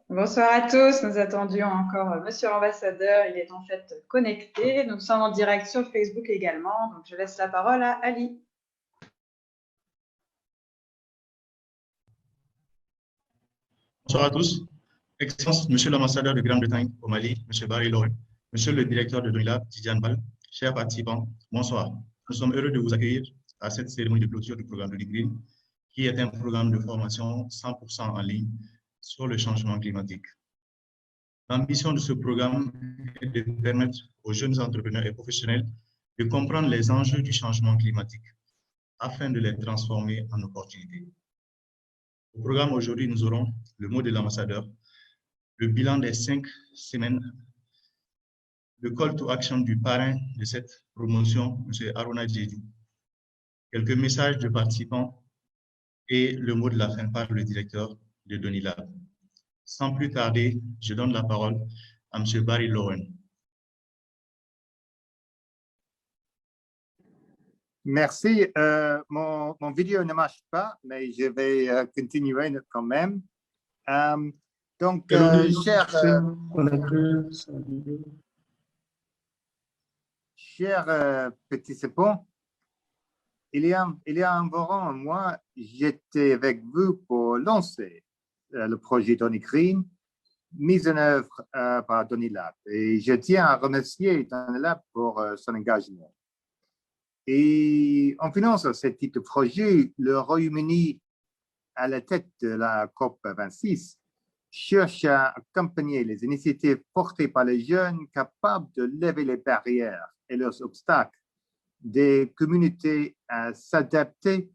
Bonsoir à tous. Nous attendions encore Monsieur l'ambassadeur. Il est en fait connecté. Nous sommes en direct sur Facebook également. Donc, je laisse la parole à Ali. Bonsoir à tous. Excellence, Monsieur l'ambassadeur de Grande-Bretagne au Mali, Monsieur Barry Lauren, Monsieur le directeur de l'UNILAB, Tidiane Bal, chers participants, bonsoir. Nous sommes heureux de vous accueillir à cette cérémonie de clôture du programme de l'IGRIN, qui est un programme de formation 100% en ligne sur le changement climatique. L'ambition de ce programme est de permettre aux jeunes entrepreneurs et professionnels de comprendre les enjeux du changement climatique afin de les transformer en opportunités. Au programme aujourd'hui, nous aurons le mot de l'ambassadeur, le bilan des 5 semaines, le call to action du parrain de cette promotion, M. Aruna Djedju, quelques messages de participants et le mot de la fin par le directeur de Donilab. Sans plus tarder, je donne la parole à M. Barry Lauren. Merci. Mon vidéo ne marche pas, mais je vais continuer quand même. Chers participants, il y a environ un mois, j'étais avec vous pour lancer le projet DoniGreen, mis en œuvre par Donilab. Et je tiens à remercier Donilab pour son engagement. Et en finançant ce type de projet, le Royaume-Uni, à la tête de la COP26, cherche à accompagner les initiatives portées par les jeunes capables de lever les barrières et leurs obstacles, des communautés à s'adapter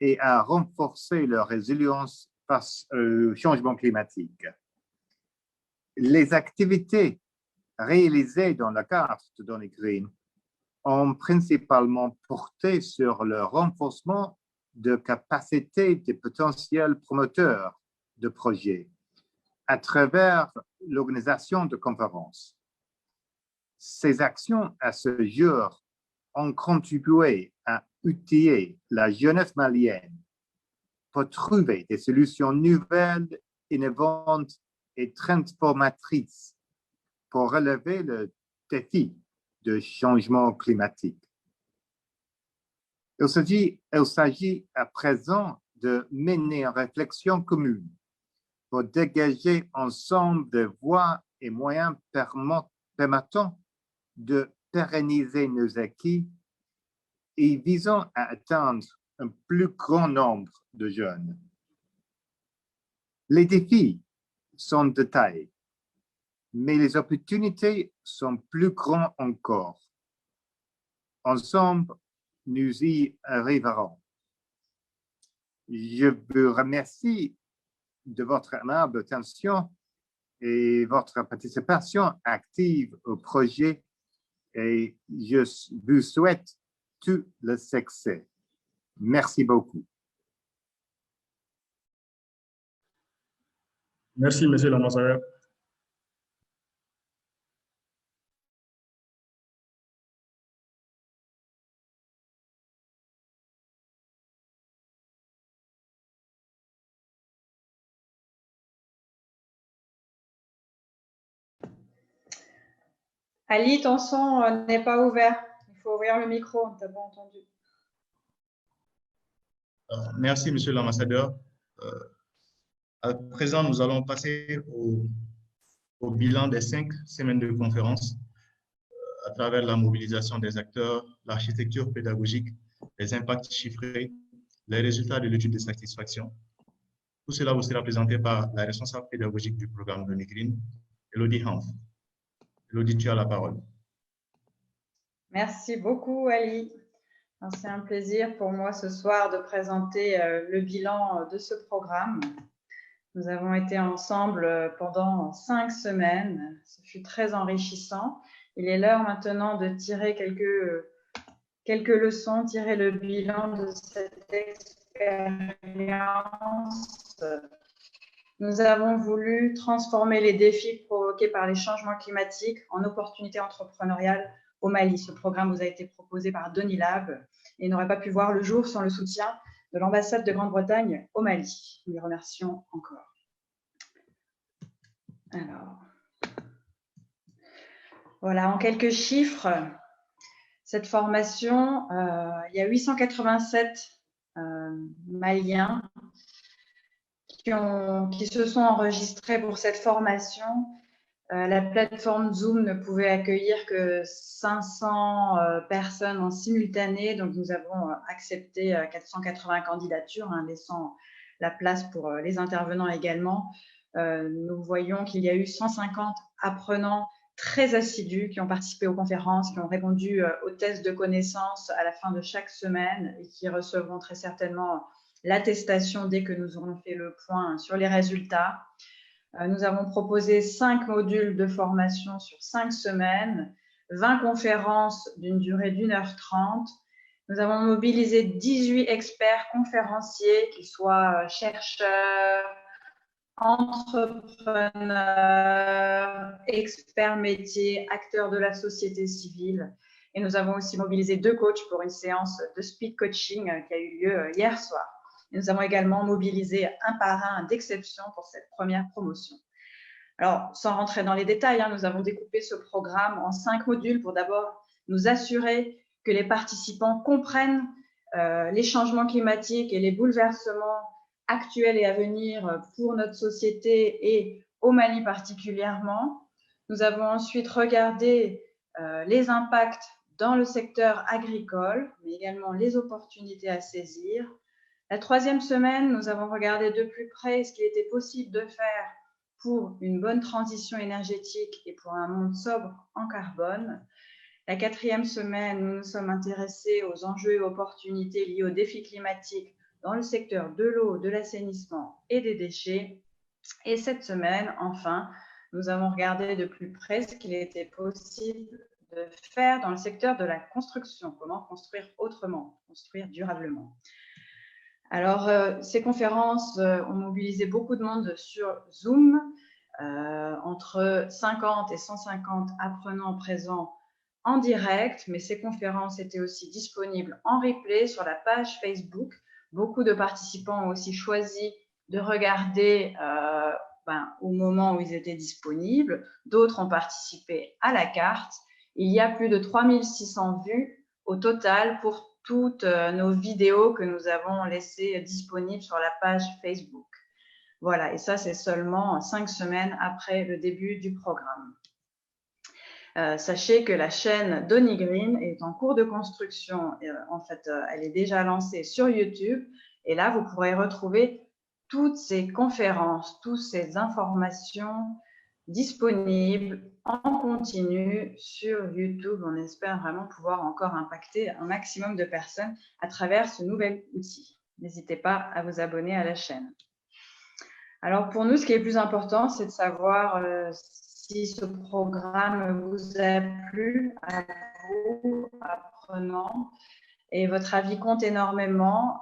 et à renforcer leur résilience face au changement climatique. Les activités réalisées dans le cadre de DoniGreen ont principalement porté sur le renforcement de capacités des potentiels promoteurs de projets à travers l'organisation de conférences. Ces actions à ce jour ont contribué à outiller la jeunesse malienne pour trouver des solutions nouvelles, innovantes et transformatrices pour relever le défi de changement climatique. Il s'agit à présent de mener une réflexion commune pour dégager ensemble des voies et moyens permettant de pérenniser nos acquis et visant à atteindre un plus grand nombre de jeunes. Les défis sont de taille, mais les opportunités sont plus grandes encore. Ensemble, nous y arriverons. Je vous remercie de votre aimable attention et votre participation active au projet et je vous souhaite tout le succès. Merci beaucoup. Merci, Monsieur l'ambassadeur. Ali, ton son n'est pas ouvert. Il faut ouvrir le micro, on ne t'a pas entendu. Merci, Monsieur l'ambassadeur. À présent, nous allons passer au bilan des 5 semaines de conférence à travers la mobilisation des acteurs, l'architecture pédagogique, les impacts chiffrés, les résultats de l'étude de satisfaction. Tout cela vous sera présenté par la responsable pédagogique du programme DoniGreen, Elodie Hanf. Elodie, tu as la parole. Merci beaucoup, Ali. C'est un plaisir pour moi ce soir de présenter le bilan de ce programme. Nous avons été ensemble pendant 5 semaines. Ce fut très enrichissant. Il est l'heure maintenant de tirer quelques leçons, tirer le bilan de cette expérience. Nous avons voulu transformer les défis provoqués par les changements climatiques en opportunités entrepreneuriales au Mali. Ce programme vous a été proposé par Donilab et n'aurait pas pu voir le jour sans le soutien de l'ambassade de Grande-Bretagne au Mali. Nous les remercions encore. Alors, voilà, en quelques chiffres, cette formation, il y a 887 Maliens qui se sont enregistrés pour cette formation. La plateforme Zoom ne pouvait accueillir que 500 personnes en simultané, donc nous avons accepté 480 candidatures, hein, laissant la place pour les intervenants également. Nous voyons qu'il y a eu 150 apprenants très assidus qui ont participé aux conférences, qui ont répondu aux tests de connaissances à la fin de chaque semaine et qui recevront très certainement l'attestation dès que nous aurons fait le point sur les résultats. Nous avons proposé 5 modules de formation sur 5 semaines, 20 conférences d'une durée d'1h30. Nous avons mobilisé 18 experts conférenciers, qu'ils soient chercheurs, entrepreneurs, experts métiers, acteurs de la société civile. Et nous avons aussi mobilisé 2 coachs pour une séance de speed coaching qui a eu lieu hier soir. Et nous avons également mobilisé un parrain d'exception pour cette première promotion. Alors, sans rentrer dans les détails, nous avons découpé ce programme en 5 modules pour d'abord nous assurer que les participants comprennent les changements climatiques et les bouleversements actuels et à venir pour notre société et au Mali particulièrement. Nous avons ensuite regardé les impacts dans le secteur agricole, mais également les opportunités à saisir. La 3e semaine, nous avons regardé de plus près ce qu'il était possible de faire pour une bonne transition énergétique et pour un monde sobre en carbone. La 4e semaine, nous nous sommes intéressés aux enjeux et opportunités liés aux défis climatiques dans le secteur de l'eau, de l'assainissement et des déchets. Et cette semaine, enfin, nous avons regardé de plus près ce qu'il était possible de faire dans le secteur de la construction. Comment construire autrement, construire durablement. Alors, ces conférences ont mobilisé beaucoup de monde sur Zoom, entre 50 et 150 apprenants présents en direct, mais ces conférences étaient aussi disponibles en replay sur la page Facebook. Beaucoup de participants ont aussi choisi de regarder au moment où ils étaient disponibles. D'autres ont participé à la carte. Il y a plus de 3600 vues au total pour toutes nos vidéos que nous avons laissées disponibles sur la page Facebook. Voilà, et ça, c'est seulement 5 semaines après le début du programme. Sachez que la chaîne Donnie Green est en cours de construction. En fait, elle est déjà lancée sur YouTube. Et là, vous pourrez retrouver toutes ces conférences, toutes ces informations disponibles en continu sur YouTube. On espère vraiment pouvoir encore impacter un maximum de personnes à travers ce nouvel outil. N'hésitez pas à vous abonner à la chaîne. Alors, pour nous, ce qui est le plus important, c'est de savoir si ce programme vous a plu à vous, apprenants, et votre avis compte énormément.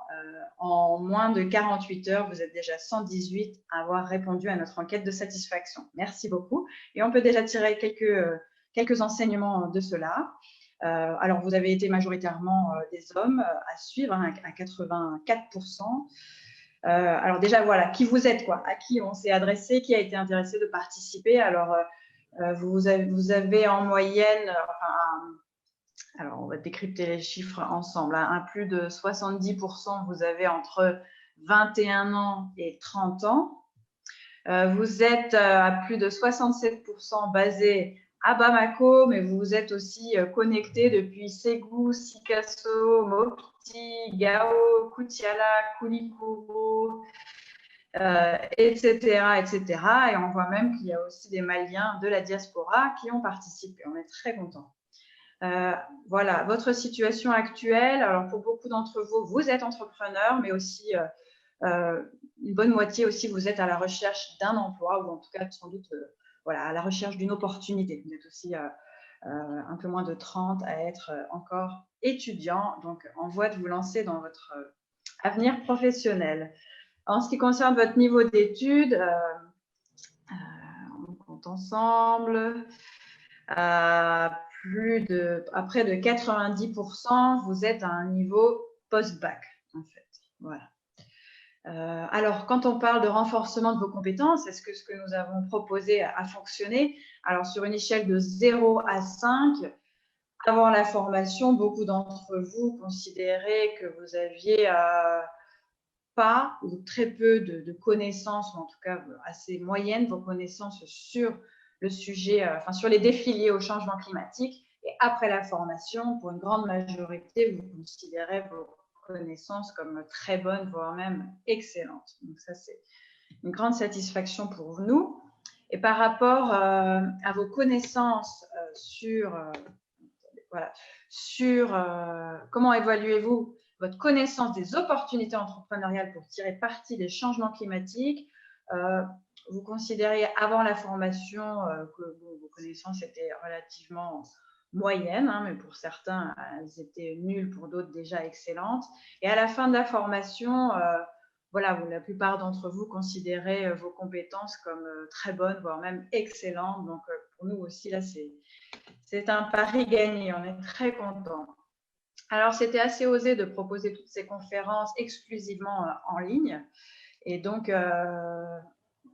En moins de 48 heures, vous êtes déjà 118 à avoir répondu à notre enquête de satisfaction. Merci beaucoup. Et on peut déjà tirer quelques enseignements de cela. Alors, vous avez été majoritairement des hommes à suivre, à 84%. Alors déjà, voilà, qui vous êtes, quoi, à qui on s'est adressé, qui a été intéressé de participer. Alors, vous avez en moyenne, alors on va décrypter les chiffres ensemble, un plus de 70%, vous avez entre 21 ans et 30 ans. Vous êtes à plus de 67% basé à Bamako, mais vous êtes aussi connecté depuis Ségou, Sikasso, Mopti, Gao, Koutiala, Koulikoro, etc., etc. Et on voit même qu'il y a aussi des Maliens de la diaspora qui ont participé. On est très contents. Voilà, votre situation actuelle. Alors, pour beaucoup d'entre vous, vous êtes entrepreneur, mais aussi une bonne moitié aussi, vous êtes à la recherche d'un emploi ou en tout cas, sans doute, voilà, à la recherche d'une opportunité. Vous êtes aussi un peu moins de 30 à être encore étudiant, donc en voie de vous lancer dans votre avenir professionnel. En ce qui concerne votre niveau d'études, on compte ensemble. À près de 90%, vous êtes à un niveau post-bac, en fait. Voilà. Alors, quand on parle de renforcement de vos compétences, est-ce que ce que nous avons proposé a fonctionné? Alors, sur une échelle de 0 à 5, avant la formation, beaucoup d'entre vous considéraient que vous aviez pas ou très peu de connaissances, ou en tout cas assez moyennes, vos connaissances sur le sujet, enfin sur les défis liés au changement climatique. Et après la formation, pour une grande majorité, vous considérez vos connaissances comme très bonnes, voire même excellentes. Donc ça, c'est une grande satisfaction pour nous. Et par rapport à vos connaissances sur comment évaluez-vous votre connaissance des opportunités entrepreneuriales pour tirer parti des changements climatiques. Vous considériez avant la formation que vos connaissances étaient relativement moyennes, hein, mais pour certains, elles étaient nulles, pour d'autres déjà excellentes. Et à la fin de la formation, voilà, la plupart d'entre vous considérez vos compétences comme très bonnes, voire même excellentes. Donc, pour nous aussi, là, c'est un pari gagné. On est très contents. Alors, c'était assez osé de proposer toutes ces conférences exclusivement en ligne. Et donc,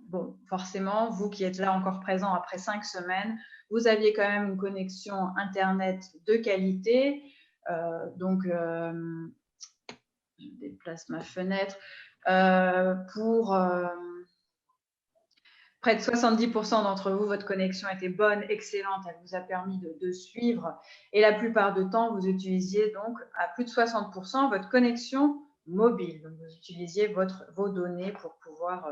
bon, forcément, vous qui êtes là encore présents après 5 semaines, vous aviez quand même une connexion Internet de qualité. Donc, je déplace ma fenêtre. Pour près de 70% d'entre vous, votre connexion était bonne, excellente, elle vous a permis de suivre. Et la plupart du temps, vous utilisiez donc à plus de 60% votre connexion mobile. Donc, vous utilisiez vos données pour pouvoir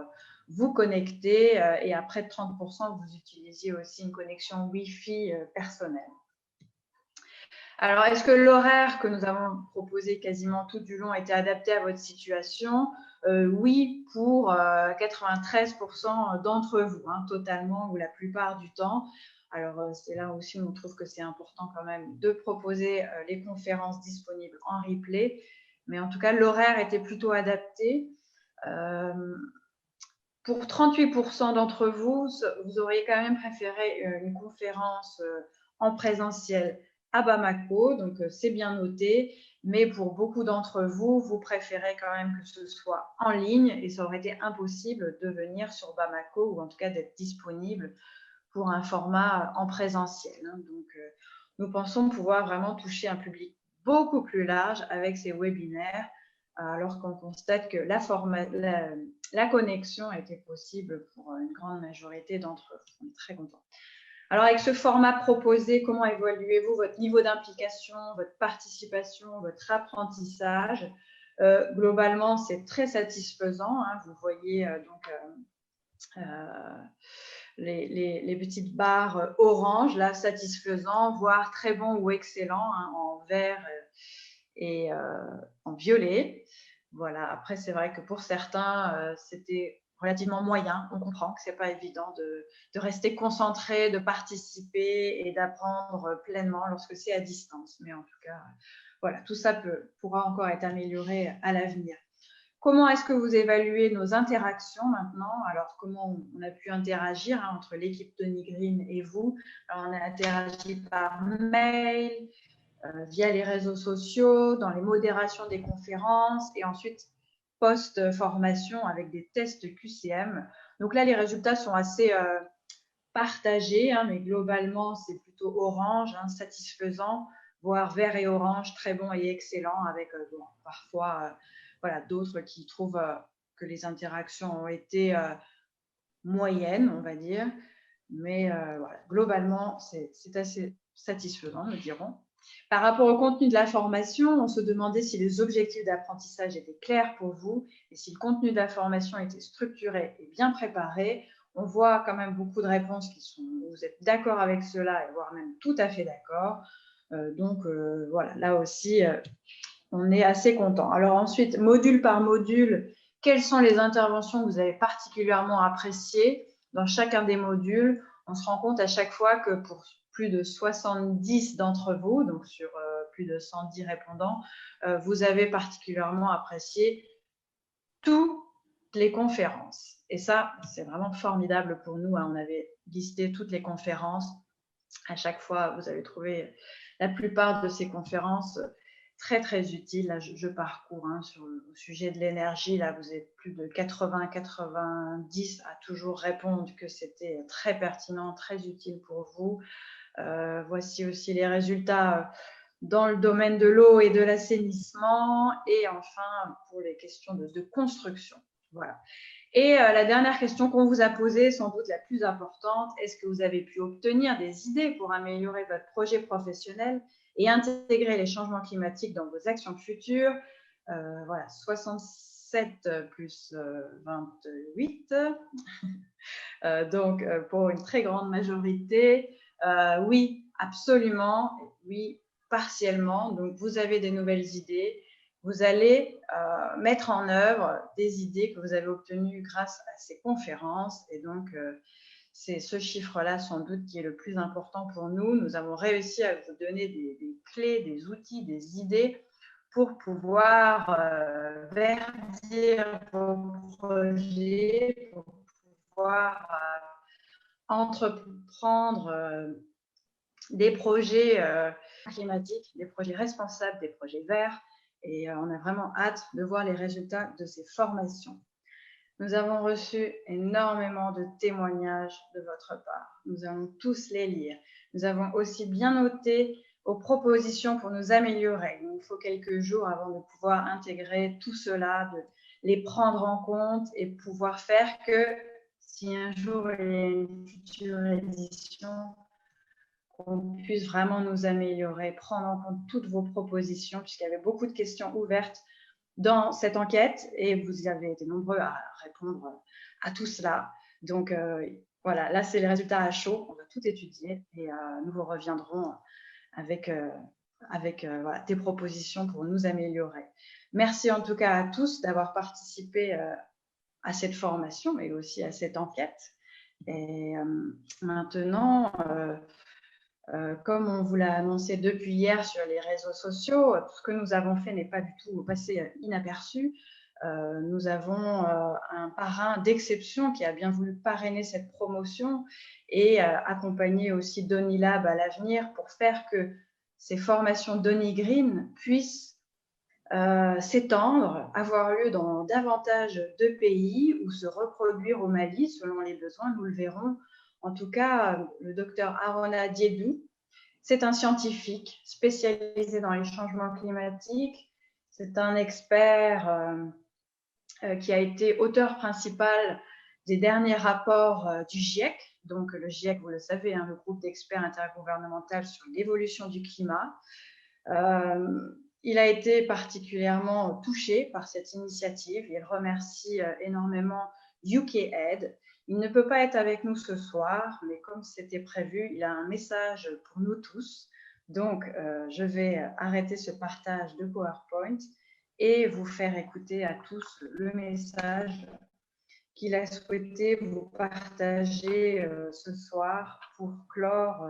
vous connecter. Et à près de 30%, vous utilisiez aussi une connexion Wi-Fi personnelle. Alors, est-ce que l'horaire que nous avons proposé quasiment tout du long était adapté à votre situation? Oui, pour 93% d'entre vous, hein, totalement ou la plupart du temps. Alors, c'est là aussi où on trouve que c'est important quand même de proposer les conférences disponibles en replay. Mais en tout cas, l'horaire était plutôt adapté. Pour 38% d'entre vous, vous auriez quand même préféré une conférence en présentiel à Bamako, donc c'est bien noté, mais pour beaucoup d'entre vous, vous préférez quand même que ce soit en ligne et ça aurait été impossible de venir sur Bamako ou en tout cas d'être disponible pour un format en présentiel. Donc, nous pensons pouvoir vraiment toucher un public beaucoup plus large avec ces webinaires, alors qu'on constate que la connexion était possible pour une grande majorité d'entre eux. On est très contents. Alors, avec ce format proposé, comment évaluez-vous votre niveau d'implication, votre participation, votre apprentissage? Globalement, c'est très satisfaisant. Hein. Vous voyez les petites barres orange, là, satisfaisant, voire très bon ou excellent, hein, en vert et en violet. Voilà. Après, c'est vrai que pour certains, c'était relativement moyen. On comprend que ce n'est pas évident de rester concentré, de participer et d'apprendre pleinement lorsque c'est à distance. Mais en tout cas, voilà, tout ça pourra encore être amélioré à l'avenir. Comment est-ce que vous évaluez nos interactions maintenant? Alors, comment on a pu interagir entre l'équipe Tony Green et vous? Alors, on a interagi par mail, via les réseaux sociaux, dans les modérations des conférences et ensuite post-formation avec des tests QCM. Donc là, les résultats sont assez partagés, hein, mais globalement, c'est plutôt orange, hein, satisfaisant, voire vert et orange, très bon et excellent, avec bon, parfois voilà, d'autres qui trouvent que les interactions ont été moyennes, on va dire. Mais voilà, globalement, c'est assez satisfaisant, nous dirons. Par rapport au contenu de la formation, on se demandait si les objectifs d'apprentissage étaient clairs pour vous et si le contenu de la formation était structuré et bien préparé. On voit quand même beaucoup de réponses qui sont, vous êtes d'accord avec cela, et voire même tout à fait d'accord. Donc, voilà, là aussi, on est assez content. Alors ensuite, module par module, quelles sont les interventions que vous avez particulièrement appréciées dans chacun des modules? On se rend compte à chaque fois que pour plus de 70 d'entre vous, donc sur plus de 110 répondants, vous avez particulièrement apprécié toutes les conférences. Et ça, c'est vraiment formidable pour nous. On avait listé toutes les conférences. À chaque fois, vous avez trouvé la plupart de ces conférences très, très utile. Là, je parcours au sujet de l'énergie. Là, vous êtes plus de 80-90 à toujours répondre que c'était très pertinent, très utile pour vous. Voici aussi les résultats dans le domaine de l'eau et de l'assainissement, et enfin pour les questions de construction. Voilà. Et la dernière question qu'on vous a posée, sans doute la plus importante, est-ce que vous avez pu obtenir des idées pour améliorer votre projet professionnel et intégrer les changements climatiques dans vos actions futures? Voilà, 67 plus 28, donc pour une très grande majorité. Oui, absolument, oui, partiellement. Donc, vous avez des nouvelles idées. Vous allez mettre en œuvre des idées que vous avez obtenues grâce à ces conférences. Et donc, c'est ce chiffre-là, sans doute, qui est le plus important pour nous. Nous avons réussi à vous donner des clés, des outils, des idées pour pouvoir verdir vos projets, pour pouvoir entreprendre des projets climatiques, des projets responsables, des projets verts. Et on a vraiment hâte de voir les résultats de ces formations. Nous avons reçu énormément de témoignages de votre part. Nous allons tous les lire. Nous avons aussi bien noté vos propositions pour nous améliorer. Il nous faut quelques jours avant de pouvoir intégrer tout cela, de les prendre en compte et pouvoir faire que si un jour il y a une future édition, qu'on puisse vraiment nous améliorer, prendre en compte toutes vos propositions, puisqu'il y avait beaucoup de questions ouvertes dans cette enquête et vous avez été nombreux à répondre à tout cela. Donc voilà, là c'est les résultats à chaud, on va tout étudier et nous vous reviendrons avec voilà, des propositions pour nous améliorer. Merci en tout cas à tous d'avoir participé à cette formation et aussi à cette enquête. Et maintenant, comme on vous l'a annoncé depuis hier sur les réseaux sociaux, tout ce que nous avons fait n'est pas du tout passé inaperçu. Nous avons un parrain d'exception qui a bien voulu parrainer cette promotion et accompagner aussi Donilab à l'avenir pour faire que ces formations Donny Green puissent s'étendre, avoir lieu dans davantage de pays ou se reproduire au Mali selon les besoins, nous le verrons. En tout cas, le docteur Arona Diédou, c'est un scientifique spécialisé dans les changements climatiques. C'est un expert qui a été auteur principal des derniers rapports du GIEC. Donc, le GIEC, vous le savez, le groupe d'experts intergouvernemental sur l'évolution du climat. Il a été particulièrement touché par cette initiative. Il remercie énormément UKAID. Il ne peut pas être avec nous ce soir, mais comme c'était prévu, il a un message pour nous tous. Donc, je vais arrêter ce partage de PowerPoint et vous faire écouter à tous le message qu'il a souhaité vous partager ce soir pour clore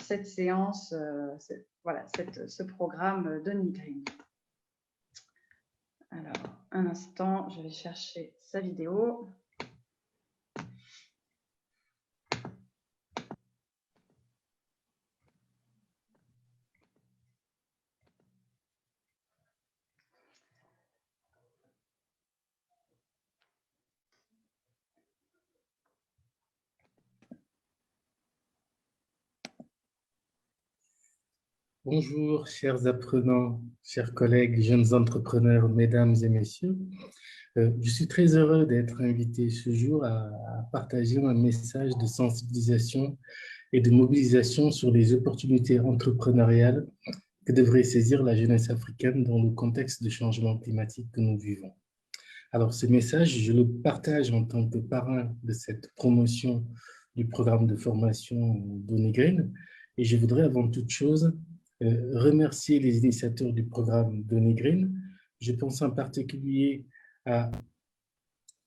cette séance, ce programme Donny Green. Alors, un instant, je vais chercher sa vidéo. Bonjour, chers apprenants, chers collègues, jeunes entrepreneurs, mesdames et messieurs. Je suis très heureux d'être invité ce jour à partager un message de sensibilisation et de mobilisation sur les opportunités entrepreneuriales que devrait saisir la jeunesse africaine dans le contexte de changement climatique que nous vivons. Alors, ce message, je le partage en tant que parrain de cette promotion du programme de formation Donny Green, et je voudrais avant toute chose remercier les initiateurs du programme Donny Green. Je pense en particulier à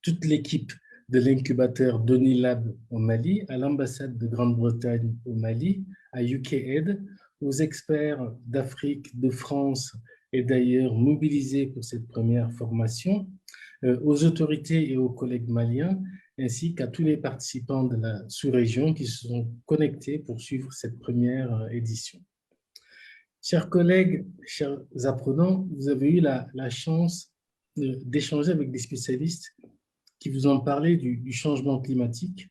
toute l'équipe de l'incubateur Donny Lab au Mali, à l'ambassade de Grande-Bretagne au Mali, à UKAID, aux experts d'Afrique, de France et d'ailleurs mobilisés pour cette première formation, aux autorités et aux collègues maliens, ainsi qu'à tous les participants de la sous-région qui se sont connectés pour suivre cette première édition. Chers collègues, chers apprenants, vous avez eu la chance d'échanger avec des spécialistes qui vous ont parlé du changement climatique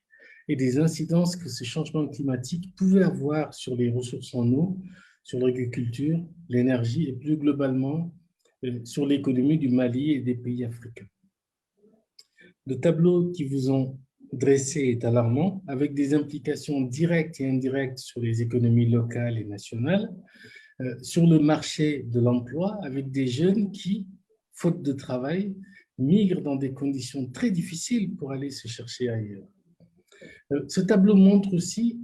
et des incidences que ce changement climatique pouvait avoir sur les ressources en eau, sur l'agriculture, l'énergie et plus globalement sur l'économie du Mali et des pays africains. Le tableau qu'ils vous ont dressé est alarmant, avec des implications directes et indirectes sur les économies locales et nationales, sur le marché de l'emploi, avec des jeunes qui, faute de travail, migrent dans des conditions très difficiles pour aller se chercher ailleurs. Ce tableau montre aussi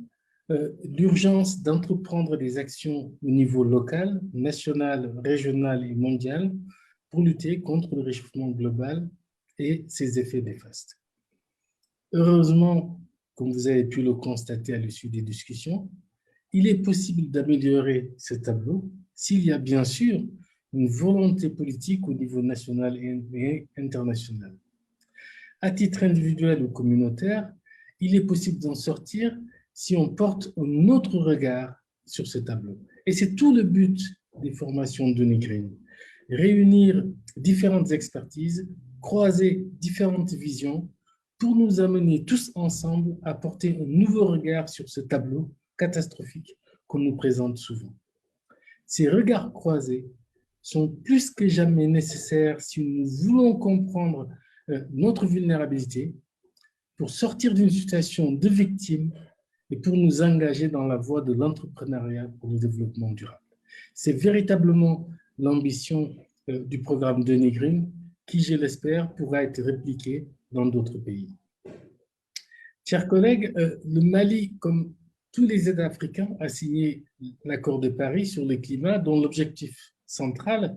l'urgence d'entreprendre des actions au niveau local, national, régional et mondial pour lutter contre le réchauffement global et ses effets néfastes. Heureusement, comme vous avez pu le constater à l'issue des discussions, il est possible d'améliorer ce tableau s'il y a bien sûr une volonté politique au niveau national et international. À titre individuel ou communautaire, il est possible d'en sortir si on porte un autre regard sur ce tableau. Et c'est tout le but des formations Denis Green. Réunir différentes expertises, croiser différentes visions pour nous amener tous ensemble à porter un nouveau regard sur ce tableau catastrophique qu'on nous présente souvent. Ces regards croisés sont plus que jamais nécessaires si nous voulons comprendre notre vulnérabilité, pour sortir d'une situation de victime et pour nous engager dans la voie de l'entrepreneuriat pour le développement durable. C'est véritablement l'ambition du programme Denis Green qui, je l'espère, pourra être répliqué dans d'autres pays. Chers collègues, le Mali, comme tous les États africains, a signé l'accord de Paris sur le climat dont l'objectif central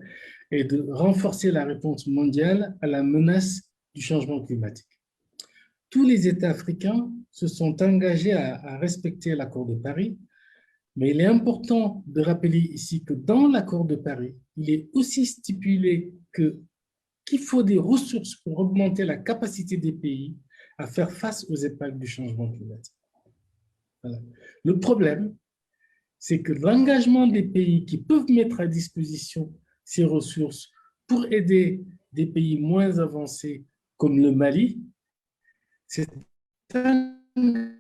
est de renforcer la réponse mondiale à la menace du changement climatique. Tous les États africains se sont engagés à respecter l'accord de Paris, mais il est important de rappeler ici que dans l'accord de Paris, il est aussi stipulé qu'il faut des ressources pour augmenter la capacité des pays à faire face aux impacts du changement climatique. Voilà. Le problème, c'est que l'engagement des pays qui peuvent mettre à disposition ces ressources pour aider des pays moins avancés comme le Mali, c'est un engagement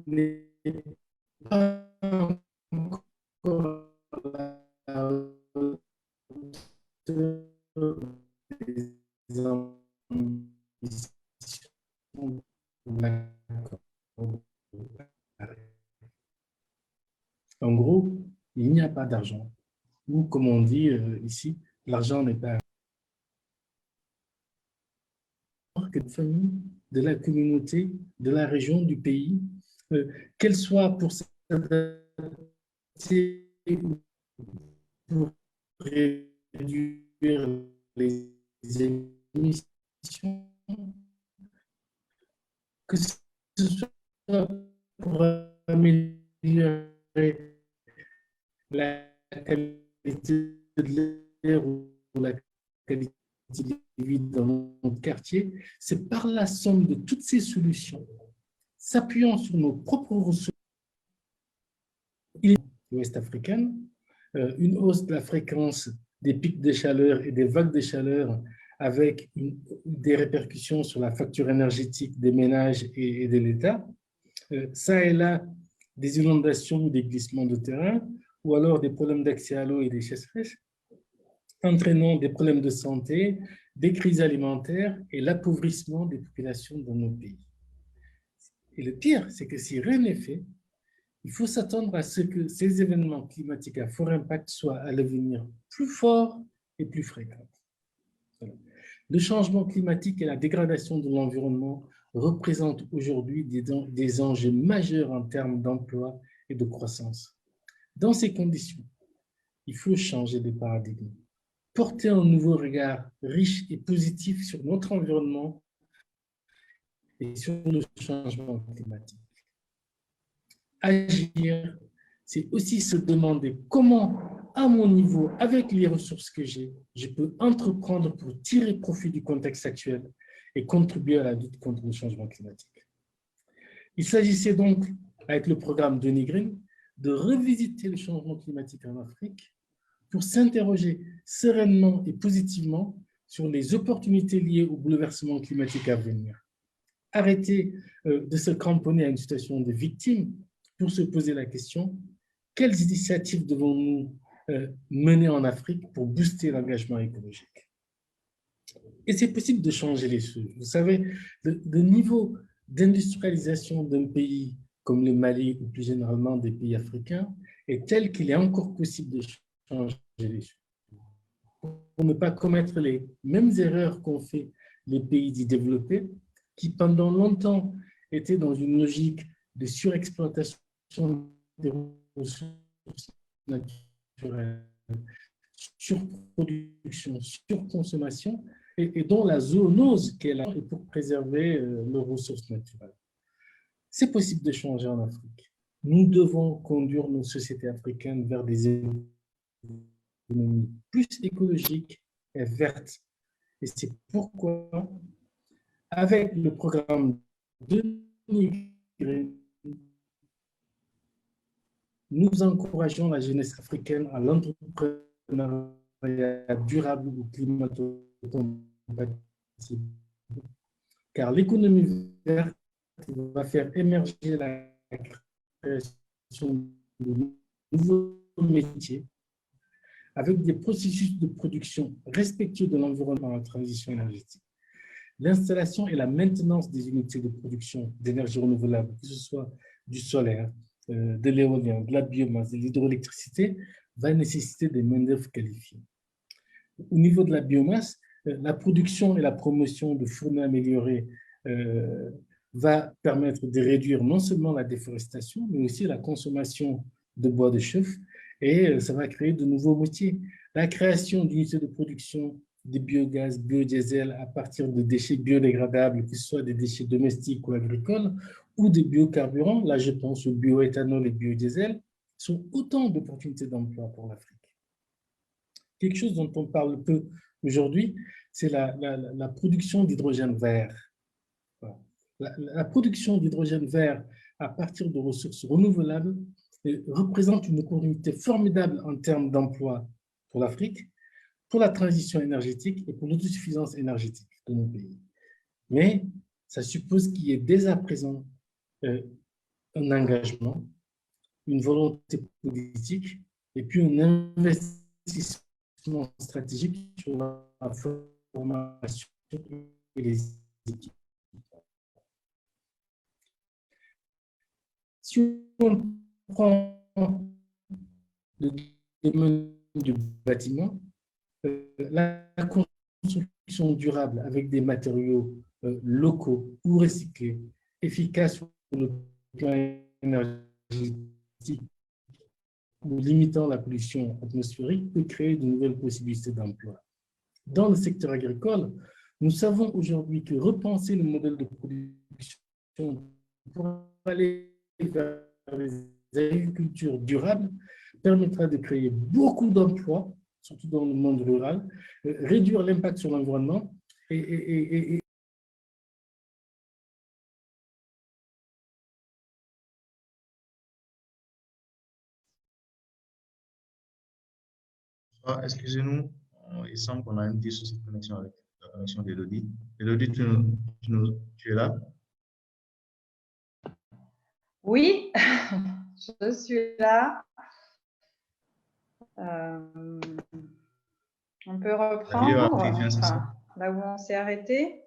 n'est pas encore à la hauteur des ambitions de l'accord. En gros, il n'y a pas d'argent. Ou comme on dit ici, l'argent n'est pas que de famille, de la communauté, de la région, du pays, qu'elle soit pour s'adapter ou pour réduire les émissions, que ce soit pour améliorer la qualité de l'air ou la qualité de vie dans notre quartier, c'est par la somme de toutes ces solutions, s'appuyant sur nos propres ressources ouest-africaines, une hausse de la fréquence des pics de chaleur et des vagues de chaleur avec des répercussions sur la facture énergétique des ménages et de l'État, ça et là, des inondations ou des glissements de terrain, ou alors des problèmes d'accès à l'eau et des sécheresses, entraînant des problèmes de santé, des crises alimentaires et l'appauvrissement des populations dans nos pays. Et le pire, c'est que si rien n'est fait, il faut s'attendre à ce que ces événements climatiques à fort impact soient à l'avenir plus forts et plus fréquents. Voilà. Le changement climatique et la dégradation de l'environnement représentent aujourd'hui des enjeux majeurs en termes d'emploi et de croissance. Dans ces conditions, il faut changer de paradigme, porter un nouveau regard riche et positif sur notre environnement et sur le changement climatique. Agir, c'est aussi se demander comment, à mon niveau, avec les ressources que j'ai, je peux entreprendre pour tirer profit du contexte actuel et contribuer à la lutte contre le changement climatique. Il s'agissait donc, avec le programme Denis Green, de revisiter le changement climatique en Afrique pour s'interroger sereinement et positivement sur les opportunités liées au bouleversement climatique à venir. Arrêter de se cramponner à une situation de victime pour se poser la question: quelles initiatives devons-nous mener en Afrique pour booster l'engagement écologique? Et c'est possible de changer les choses. Vous savez, le niveau d'industrialisation d'un pays comme le Mali ou plus généralement des pays africains est tel qu'il est encore possible de changer les choses. Pour ne pas commettre les mêmes erreurs qu'ont fait les pays dits développés, qui pendant longtemps étaient dans une logique de surexploitation des ressources naturelles, surproduction, surconsommation, et dont la zoonose qu'elle a est pour préserver nos ressources naturelles. C'est possible de changer en Afrique. Nous devons conduire nos sociétés africaines vers des économies plus écologiques et vertes. Et c'est pourquoi, avec le programme de Denis, nous encourageons la jeunesse africaine à l'entrepreneuriat durable ou climato-compatible, car l'économie verte va faire émerger la création de nouveaux métiers avec des processus de production respectueux de l'environnement en transition énergétique. L'installation et la maintenance des unités de production d'énergie renouvelable, que ce soit du solaire, de l'éolien, de la biomasse, de l'hydroélectricité, va nécessiter des main-d'œuvre qualifiées. Au niveau de la biomasse, la production et la promotion de fourneaux améliorés va permettre de réduire non seulement la déforestation, mais aussi la consommation de bois de chauffe, et ça va créer de nouveaux métiers. La création d'unités de production de biogaz, biodiesel à partir de déchets biodégradables, que ce soit des déchets domestiques ou agricoles, ou des biocarburants, là je pense au bioéthanol et biodiesel, sont autant d'opportunités d'emploi pour l'Afrique. Quelque chose dont on parle peu aujourd'hui, c'est la production d'hydrogène vert. Voilà. La production d'hydrogène vert à partir de ressources renouvelables représente une opportunité formidable en termes d'emploi pour l'Afrique, pour la transition énergétique et pour l'autosuffisance énergétique de nos pays. Mais ça suppose qu'il y ait dès à présent un engagement, une volonté politique et puis un investissement stratégique sur la formation et les équipes. Si on prend le domaine du bâtiment, la construction durable avec des matériaux locaux ou recyclés, efficaces sur le plan énergétique ou limitant la pollution atmosphérique, peut créer de nouvelles possibilités d'emploi. Dans le secteur agricole, nous savons aujourd'hui que repenser le modèle de production pour aller vers les agricultures durables permettra de créer beaucoup d'emplois, surtout dans le monde rural, réduire l'impact sur l'environnement et excusez-nous, il semble qu'on a un petit souci de connexion avec la connexion d'Élodie. Élodie, tu es là? Oui, je suis là. On peut reprendre là où on s'est arrêté.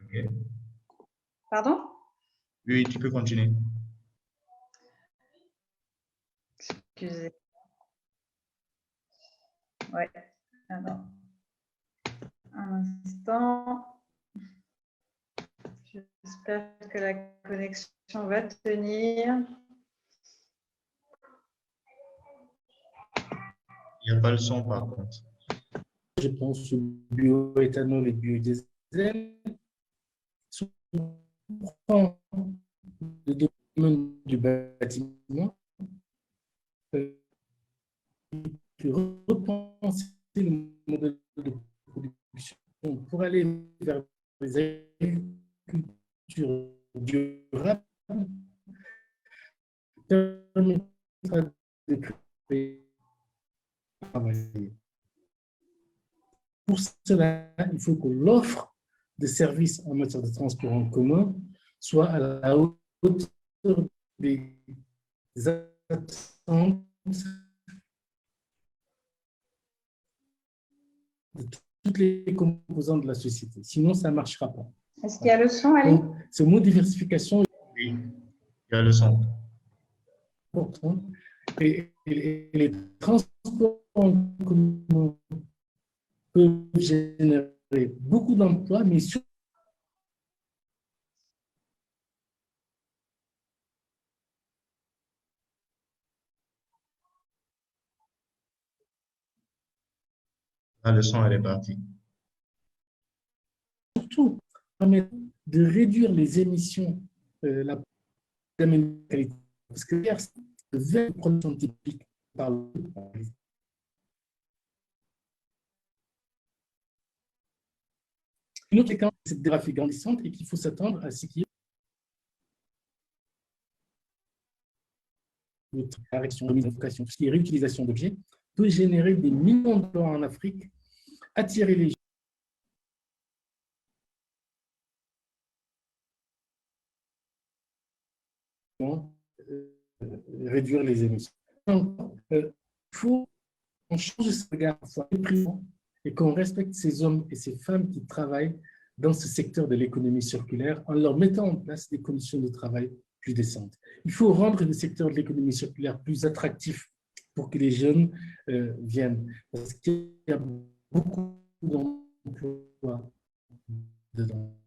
Okay. Pardon? Oui, tu peux continuer. Excusez. Oui. Alors, un instant. J'espère que la connexion va tenir. Il n'y a pas le son par contre. Je pense au bioéthanol et biodiesel. Si on prend le domaine du bâtiment, repenser le modèle de production pour aller vers les agricultures durables permettra de créer travailler. Pour cela, il faut que l'offre de services en matière de transport en commun soit à la hauteur des attentes de toutes les composantes de la société. Sinon, ça ne marchera pas. Est-ce qu'il y a le son, Ali? Donc, ce mot diversification Oui, il y a le son. est important. Et les transports en commun peuvent générer beaucoup d'emplois, mais surtout La leçon, elle est partie. permettre de réduire les émissions, la qualité. Parce que vers production typique par une autre séquence, c'est démographie grandissante et qu'il faut s'attendre à ce qu'il y ait la réaction, remise en vocation, tout ce qui est réutilisation d'objets, peut générer des millions d'emplois en Afrique, attirer les gens, réduire les émissions. Donc, il faut qu'on change ce regard et qu'on respecte ces hommes et ces femmes qui travaillent dans ce secteur de l'économie circulaire en leur mettant en place des conditions de travail plus décentes. Il faut rendre le secteur de l'économie circulaire plus attractif pour que les jeunes viennent. Parce qu'il y a beaucoup d'emplois dedans.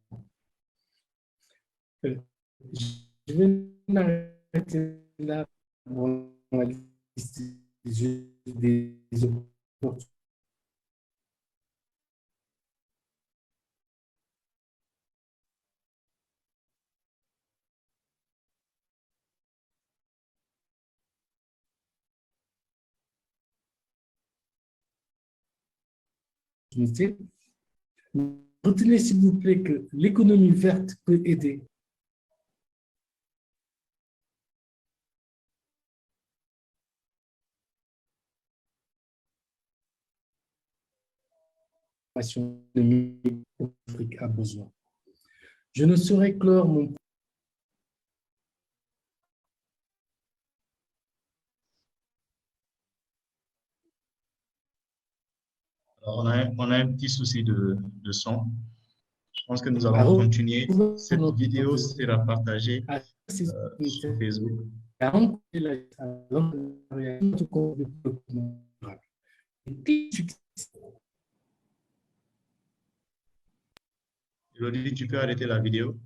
Je vais m'arrêter là pour la liste des opportunités. Retenez s'il vous plaît que l'économie verte peut aider l'Afrique a besoin. Je ne saurais clore mon Alors, on a un petit souci de son. Je pense que nous allons continuer. Cette vidéo sera partagée sur Facebook. Elodie, tu peux arrêter la vidéo?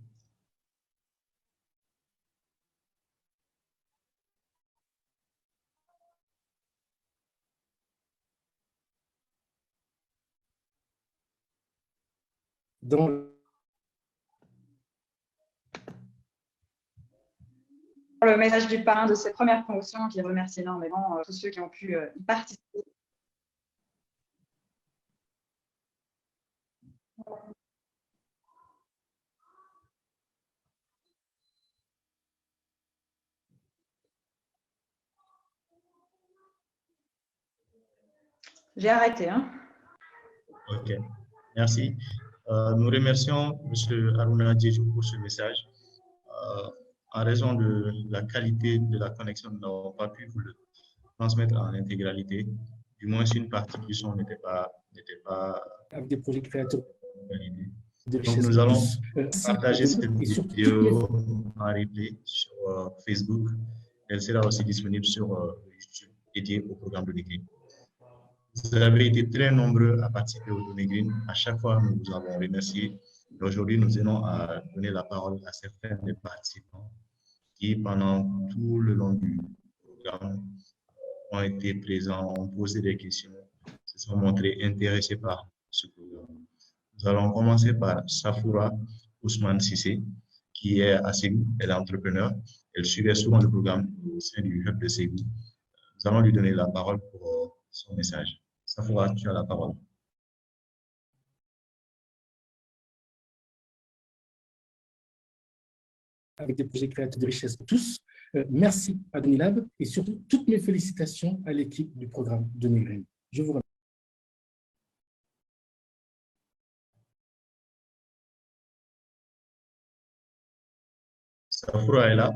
Dans le message du parrain de cette première promotion, qui remercie énormément tous ceux qui ont pu y participer. J'ai arrêté. Hein. OK, merci. Nous remercions M. Haruna Djedjou pour ce message. En raison de la qualité de la connexion, nous n'avons pas pu vous le transmettre en intégralité. Du moins, si une partie du son n'était pas avec des projets créateurs. Donc, nous allons partager cette vidéo en replay sur Facebook. Elle sera aussi disponible sur YouTube, dédiée au programme de Green. Vous avez été très nombreux à participer au Données Green. À chaque fois, nous vous avons remercié. Aujourd'hui, nous allons donner la parole à certains des participants qui, pendant tout le long du programme, ont été présents, ont posé des questions, se sont montrés intéressés par ce programme. Nous allons commencer par Safoura Ousmane Sissé, qui est à Ségou, elle est entrepreneur. Elle suivait souvent le programme au sein du hub de Ségou. Nous allons lui donner la parole pour son message. Safoura, tu as la parole. avec des projets créateurs de richesse pour tous. Merci à Donilab et surtout toutes mes félicitations à l'équipe du programme 2020. Je vous remercie. Safoura est là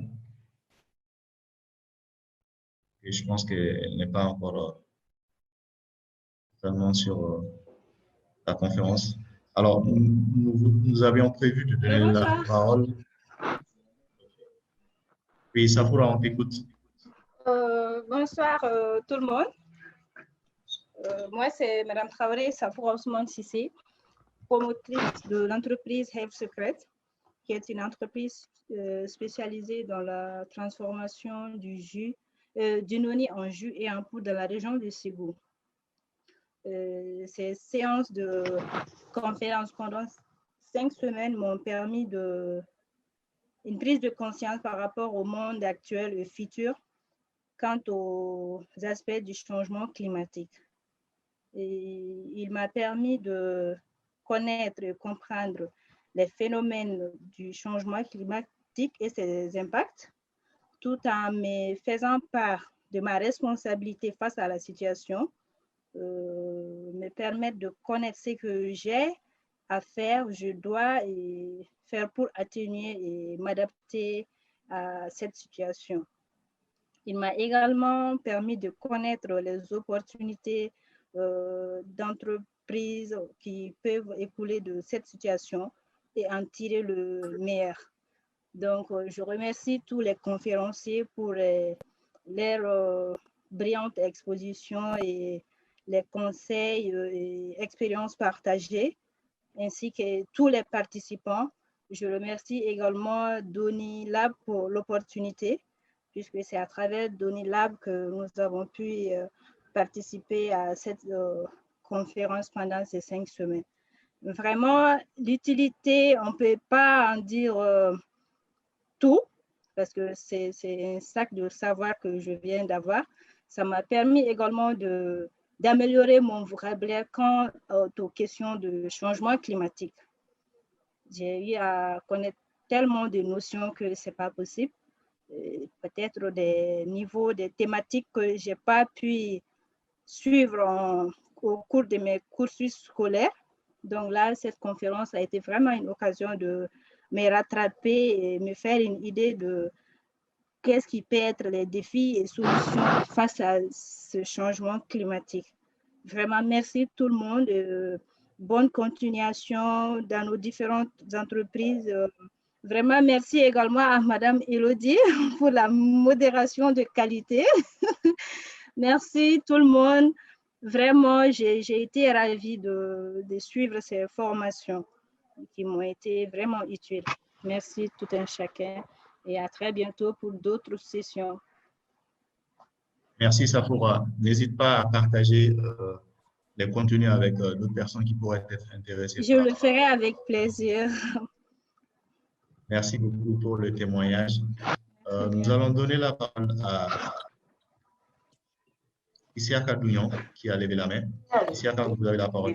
et je pense qu'elle n'est pas encore totalement sur la conférence. Alors, nous avions prévu de donner la parole. Oui, Safoura, on t'écoute. Bonsoir tout le monde. Moi, c'est Mme Traoré Safoura Ousmane Sissé, promotrice de l'entreprise Health Secret, qui est une entreprise spécialisée dans la transformation du jus, du noni en jus et en poudre dans la région de Ségou. Ces séances de conférences pendant 5 semaines m'ont permis une prise de conscience par rapport au monde actuel et futur quant aux aspects du changement climatique. Et il m'a permis de connaître et comprendre les phénomènes du changement climatique et ses impacts, tout en me faisant part de ma responsabilité face à la situation, me permettre de connaître ce que j'ai à faire, je dois faire pour atténuer et m'adapter à cette situation. Il m'a également permis de connaître les opportunités d'entreprises qui peuvent écouler de cette situation et en tirer le meilleur. Donc, je remercie tous les conférenciers pour leur brillante exposition et les conseils et expériences partagées, ainsi que tous les participants. Je remercie également Donilab pour l'opportunité, puisque c'est à travers Donilab que nous avons pu participer à cette conférence pendant ces 5 semaines. Vraiment, l'utilité, on ne peut pas en dire tout, parce que c'est un sac de savoir que je viens d'avoir. Ça m'a permis également d'améliorer mon vocabulaire quant aux questions de changement climatique. J'ai eu à connaître tellement de notions que ce n'est pas possible. Peut-être des niveaux, des thématiques que je n'ai pas pu suivre au cours de mes cursus scolaires. Donc là, cette conférence a été vraiment une occasion de me rattraper et me faire une idée de qu'est-ce qui peut être les défis et solutions face à ce changement climatique. Vraiment, merci tout le monde. Bonne continuation dans nos différentes entreprises. Vraiment, merci également à Madame Elodie pour la modération de qualité. Merci tout le monde. Vraiment, j'ai été ravie de suivre ces formations qui m'ont été vraiment utiles. Merci tout un chacun et à très bientôt pour d'autres sessions. Merci, Safoura. N'hésite pas à partager les contenus avec d'autres personnes qui pourraient être intéressées. Je le ferai avec plaisir. Merci beaucoup pour le témoignage. Nous allons donner la parole à Isiaka Douillon qui a levé la main. Isiaka, vous avez la parole.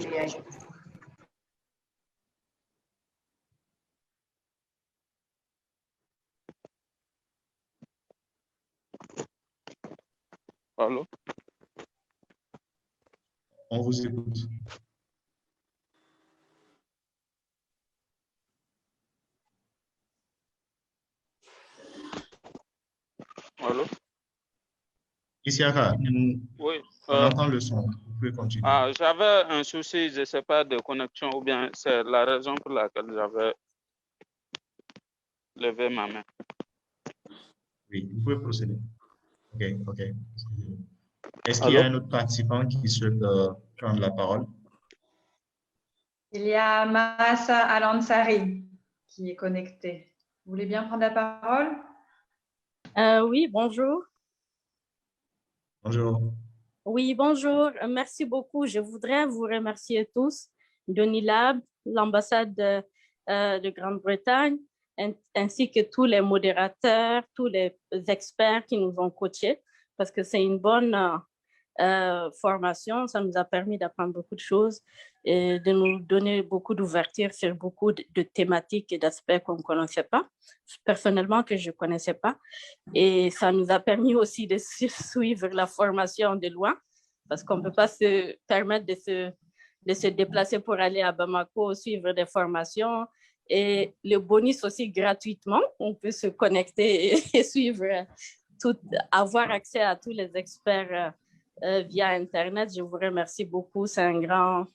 Allô? On vous écoute. Allô? Isiaka, Oui. On entend le son. Vous pouvez continuer. J'avais un souci, je ne sais pas, de connexion ou bien c'est la raison pour laquelle j'avais levé ma main. Oui, vous pouvez procéder. OK. Est-ce qu'il y a un autre participant qui souhaite prendre la parole? Il y a Mahasa Alansari qui est connecté. Vous voulez bien prendre la parole? Oui, bonjour. Bonjour. Oui, bonjour. Merci beaucoup. Je voudrais vous remercier tous, Donilab, l'ambassade de Grande-Bretagne, ainsi que tous les modérateurs, tous les experts qui nous ont coachés, parce que c'est une bonne formation. Ça nous a permis d'apprendre beaucoup de choses et de nous donner beaucoup d'ouverture sur beaucoup de thématiques et d'aspects qu'on ne connaissait pas, personnellement que je ne connaissais pas. Et ça nous a permis aussi de suivre la formation de loin, parce qu'on ne peut pas se permettre de se déplacer pour aller à Bamako, suivre des formations. Et le bonus aussi gratuitement, on peut se connecter et suivre, avoir accès à tous les experts via Internet. Je vous remercie beaucoup, c'est un grand...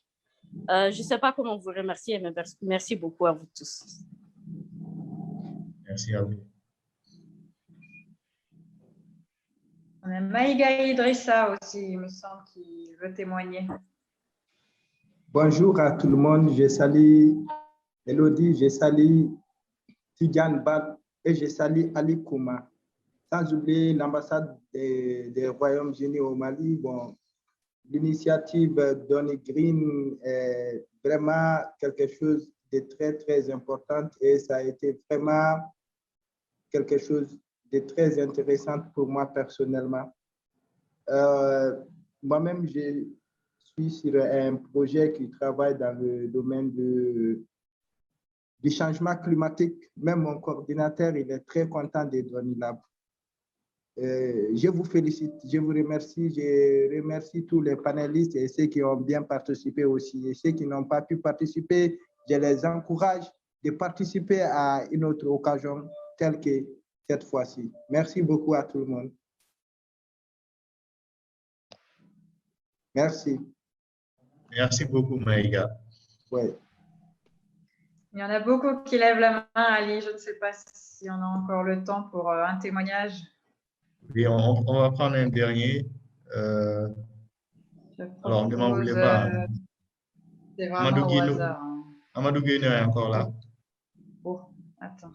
je ne sais pas comment vous remercier, mais merci beaucoup à vous tous. Merci à vous. On a Maïga Idrissa aussi, il me semble, qui veut témoigner. Bonjour à tout le monde, je salue Elodie, je salue Tidjane Bal et je salue Ali Kouma. Sans oublier l'ambassade des Royaumes-Unis au Mali. Bon, l'initiative Donny Green est vraiment quelque chose de très, très important et ça a été vraiment quelque chose de très intéressant pour moi personnellement. Moi-même, je suis sur un projet qui travaille dans le domaine du changement climatique. Même mon coordinateur, il est très content de Donny Lab. Je vous félicite, je vous remercie, je remercie tous les panélistes et ceux qui ont bien participé aussi. Et ceux qui n'ont pas pu participer, je les encourage de participer à une autre occasion telle que cette fois-ci. Merci beaucoup à tout le monde. Merci. Merci beaucoup, Maïga. Ouais. Il y en a beaucoup qui lèvent la main, Ali. Je ne sais pas si on a encore le temps pour un témoignage. Oui, on va prendre un dernier. Alors, ne m'en voulez pas. C'est vraiment au hasard. Amadou Guino est encore là. Oh, attends.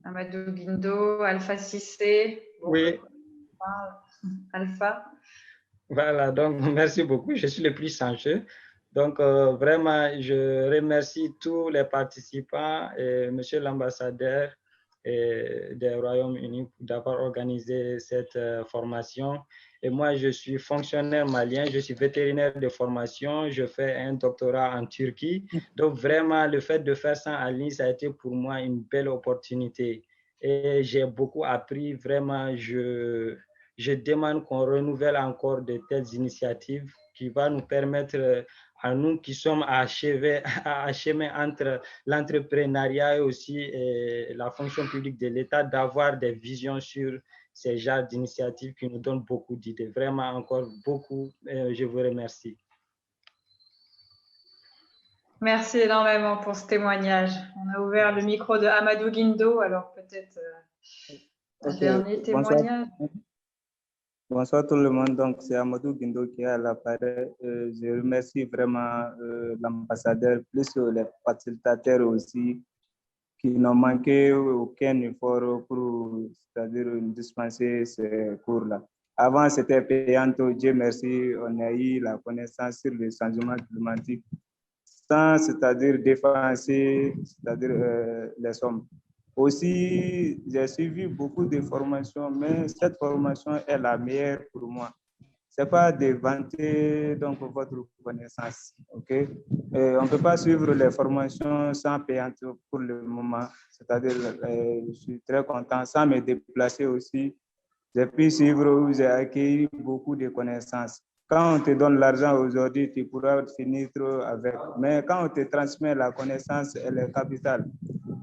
Amadou Guindo, Alpha Cissé. Bon, oui. Alpha. Voilà, donc merci beaucoup. Je suis le plus chanceux. Donc, vraiment, je remercie tous les participants et monsieur l'ambassadeur des Royaumes-Unis d'avoir organisé cette formation. Et moi, je suis fonctionnaire malien, je suis vétérinaire de formation, je fais un doctorat en Turquie. Donc, vraiment, le fait de faire ça en ligne, ça a été pour moi une belle opportunité. Et j'ai beaucoup appris. Vraiment, je demande qu'on renouvelle encore de telles initiatives qui vont nous permettre à nous qui sommes à chemin entre l'entrepreneuriat et aussi la fonction publique de l'État, d'avoir des visions sur ces genres d'initiatives qui nous donnent beaucoup d'idées. Vraiment, encore beaucoup, je vous remercie. Merci énormément pour ce témoignage. On a ouvert le micro de Amadou Guindo, alors peut-être un dernier témoignage. Bonsoir tout le monde, donc c'est Amadou Guindo qui est à l'appareil. Je remercie vraiment l'ambassadeur, plus les facilitateurs aussi, qui n'ont manqué aucun effort pour, c'est-à-dire dispenser ces cours-là. Avant, c'était payant, Dieu merci, on a eu la connaissance sur le changement climatique, sans, c'est-à-dire dépenser, c'est-à-dire les sommes. Aussi, j'ai suivi beaucoup de formations, mais cette formation est la meilleure pour moi. Ce n'est pas de vanter donc, votre connaissance. Okay? On ne peut pas suivre les formations sans payante pour le moment. C'est-à-dire, je suis très content, sans me déplacer aussi. J'ai pu suivre, j'ai acquis beaucoup de connaissances. Quand on te donne l'argent aujourd'hui, tu pourras finir avec. Mais quand on te transmet la connaissance, elle est capitale.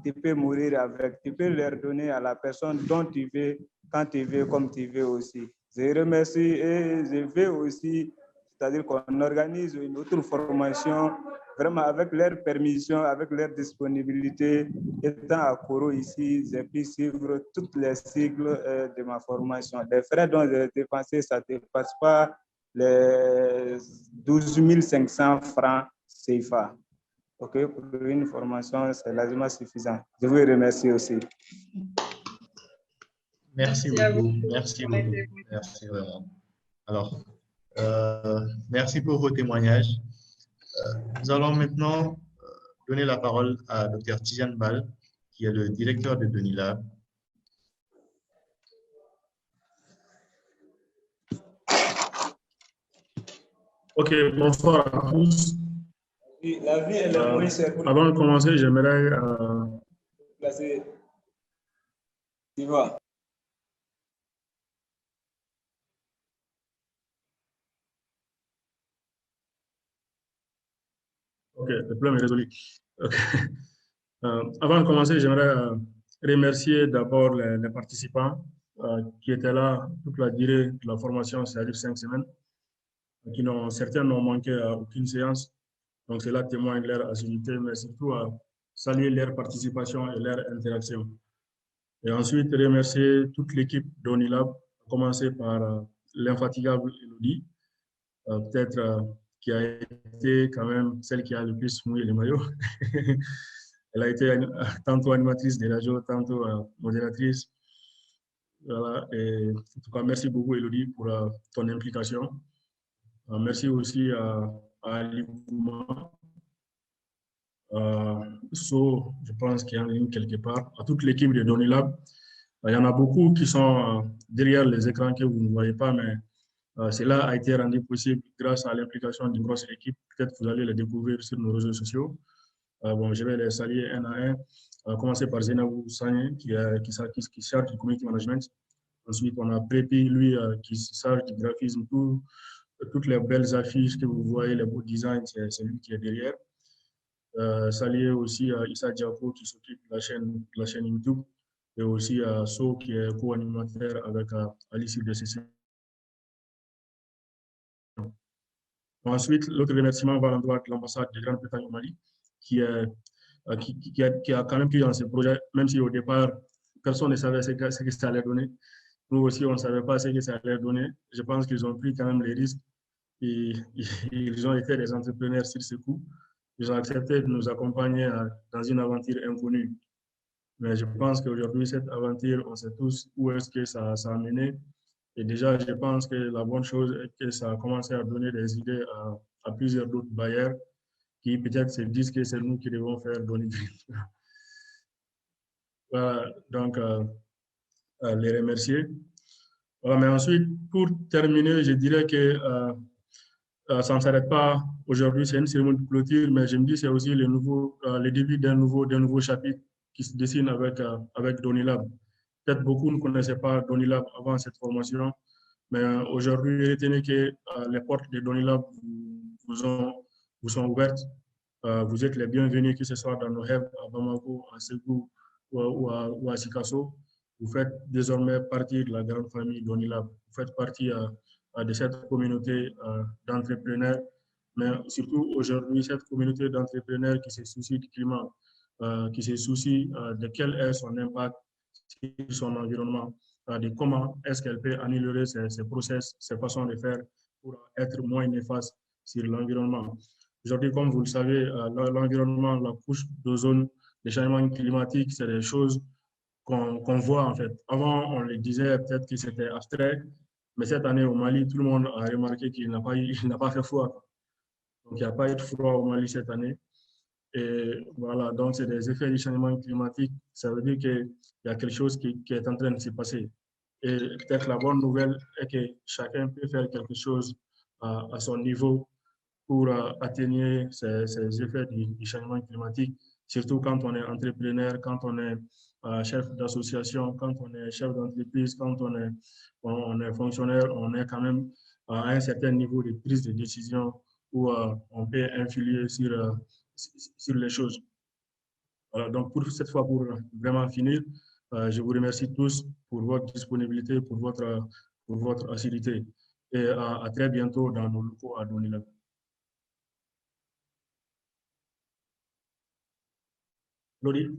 Tu peux mourir avec, tu peux leur donner à la personne dont tu veux, quand tu veux, comme tu veux aussi. Je remercie et je veux aussi, c'est-à-dire qu'on organise une autre formation, vraiment avec leur permission, avec leur disponibilité. Étant à Koro ici, j'ai pu suivre tous les cycles de ma formation. Les frais dont j'ai dépensé, ça ne dépasse pas les 12 500 francs CFA. Okay, pour une formation, c'est largement suffisant. Je vous remercie aussi. Merci beaucoup. Merci beaucoup. Merci vraiment. Alors, merci pour vos témoignages. Nous allons maintenant donner la parole à Dr Tidjane Bal, qui est le directeur de Donny Lab. Ok, bonsoir à tous. Oui, la vie, elle est moins chère. Avant de commencer, j'aimerais... Placer. Tu vois. Ok, le problème est résolu. Okay. Avant de commencer, j'aimerais remercier d'abord les participants qui étaient là toute la durée de la formation, c'est-à-dire 5 semaines, certains n'ont manqué à aucune séance. Donc, cela témoigne de leur assiduité, mais surtout saluer leur participation et leur interaction. Et ensuite, remercier toute l'équipe d'ONILAB, à commencer par l'infatigable Elodie, peut-être qui a été quand même celle qui a le plus mouillé les maillots. Elle a été tantôt animatrice des radios, tantôt modératrice. Voilà. Et, en tout cas, merci beaucoup, Elodie, pour ton implication. Merci aussi à Ali Bouma, So, je pense qu'il y a en ligne quelque part, à toute l'équipe de DoniLab. Il y en a beaucoup qui sont derrière les écrans que vous ne voyez pas, mais cela a été rendu possible grâce à l'implication d'une grosse équipe. Peut-être que vous allez les découvrir sur nos réseaux sociaux. Bon, je vais les saluer un à un. Commencer par Zenabou Sanye, qui charge du community management. Ensuite, on a Prépi, lui, qui charge du graphisme. Toutes les belles affiches que vous voyez, les beaux designs, c'est lui qui est derrière. Saluer aussi Issa Diapo, qui s'occupe de la chaîne YouTube. Et aussi So, qui est co-animateur avec Alice de CC. Ensuite, l'autre remerciement va à l'endroit de l'ambassade de Grande-Bretagne au Mali, qui a quand même pris dans ce projet, même si au départ, personne ne savait ce que ça allait donner. Nous aussi, on ne savait pas ce que ça allait donner. Je pense qu'ils ont pris quand même les risques et ils ont été des entrepreneurs sur ce coup. Ils ont accepté de nous accompagner dans une aventure inconnue. Mais je pense qu'aujourd'hui, cette aventure, on sait tous où est-ce que ça a mené. Et déjà, je pense que la bonne chose est que ça a commencé à donner des idées à plusieurs d'autres bailleurs qui peut-être se disent que c'est nous qui devons faire Donny Green. Voilà, donc les remercier. Voilà, mais ensuite, pour terminer, je dirais que ça ne s'arrête pas aujourd'hui, c'est une cérémonie de clôture, mais je me dis que c'est aussi le début d'un nouveau chapitre qui se dessine avec DoniLab. Peut-être beaucoup ne connaissaient pas DoniLab avant cette formation, mais aujourd'hui, retenez que les portes de DoniLab vous sont ouvertes. Vous êtes les bienvenus, que ce soit dans nos rêves à Bamako, à Ségou ou à Sikasso. Vous faites désormais partie de la grande famille DoniLab. Vous faites partie de cette communauté d'entrepreneurs, mais surtout aujourd'hui, cette communauté d'entrepreneurs qui se soucie du climat, qui se soucie de quel est son impact sur son environnement, de comment est-ce qu'elle peut améliorer ses process, ses façons de faire pour être moins néfaste sur l'environnement. Aujourd'hui, comme vous le savez, l'environnement, la couche d'ozone, les changements climatiques, c'est des choses qu'on voit en fait. Avant, on le disait peut-être que c'était abstrait, mais cette année au Mali, tout le monde a remarqué qu'il n'a pas fait froid. Donc, il n'y a pas eu de froid au Mali cette année. Et voilà, donc c'est des effets du changement climatique. Ça veut dire qu'il y a quelque chose qui est en train de se passer. Et peut-être la bonne nouvelle est que chacun peut faire quelque chose à son niveau pour atténuer ces effets du changement climatique, surtout quand on est entrepreneur, quand on est chef d'association, quand on est chef d'entreprise, quand on est fonctionnaire, on est quand même à un certain niveau de prise de décision où on peut influer sur les choses. Voilà, donc pour cette fois, pour vraiment finir, je vous remercie tous pour votre disponibilité, pour votre assiduité. Et à très bientôt dans nos locaux à DoniLab. Lori?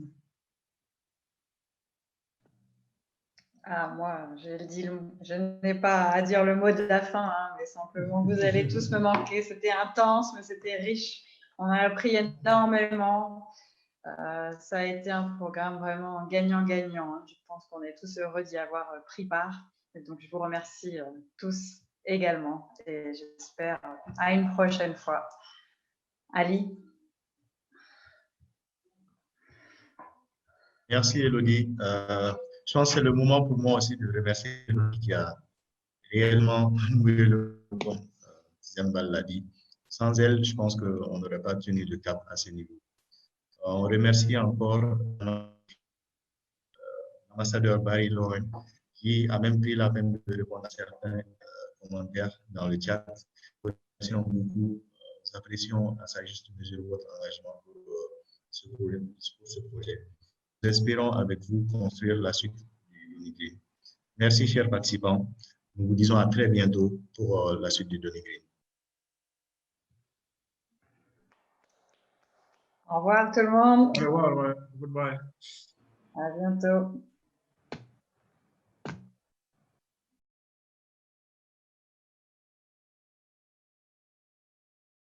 Moi, je n'ai pas à dire le mot de la fin, hein, mais simplement, vous allez tous me manquer. C'était intense, mais c'était riche. On a appris énormément. Ça a été un programme vraiment gagnant-gagnant. Hein. Je pense qu'on est tous heureux d'y avoir pris part. Et donc, je vous remercie tous également. Et j'espère à une prochaine fois. Ali? Merci, Elodie. Je pense que c'est le moment pour moi aussi de remercier Elodie qui a réellement mouillé le bon, Tidiane Bal l'a dit. Sans elle, je pense qu'on n'aurait pas tenu le cap à ce niveau. On remercie encore l'ambassadeur Barry Lauren, qui a même pris la peine de répondre à certains commentaires dans le chat. Nous apprécions à sa juste mesure votre engagement pour ce projet. Nous espérons avec vous construire la suite du Doni-Green. Merci, chers participants. Nous vous disons à très bientôt pour la suite du Doni-Green. Au revoir tout le monde. Au revoir, goodbye. À bientôt.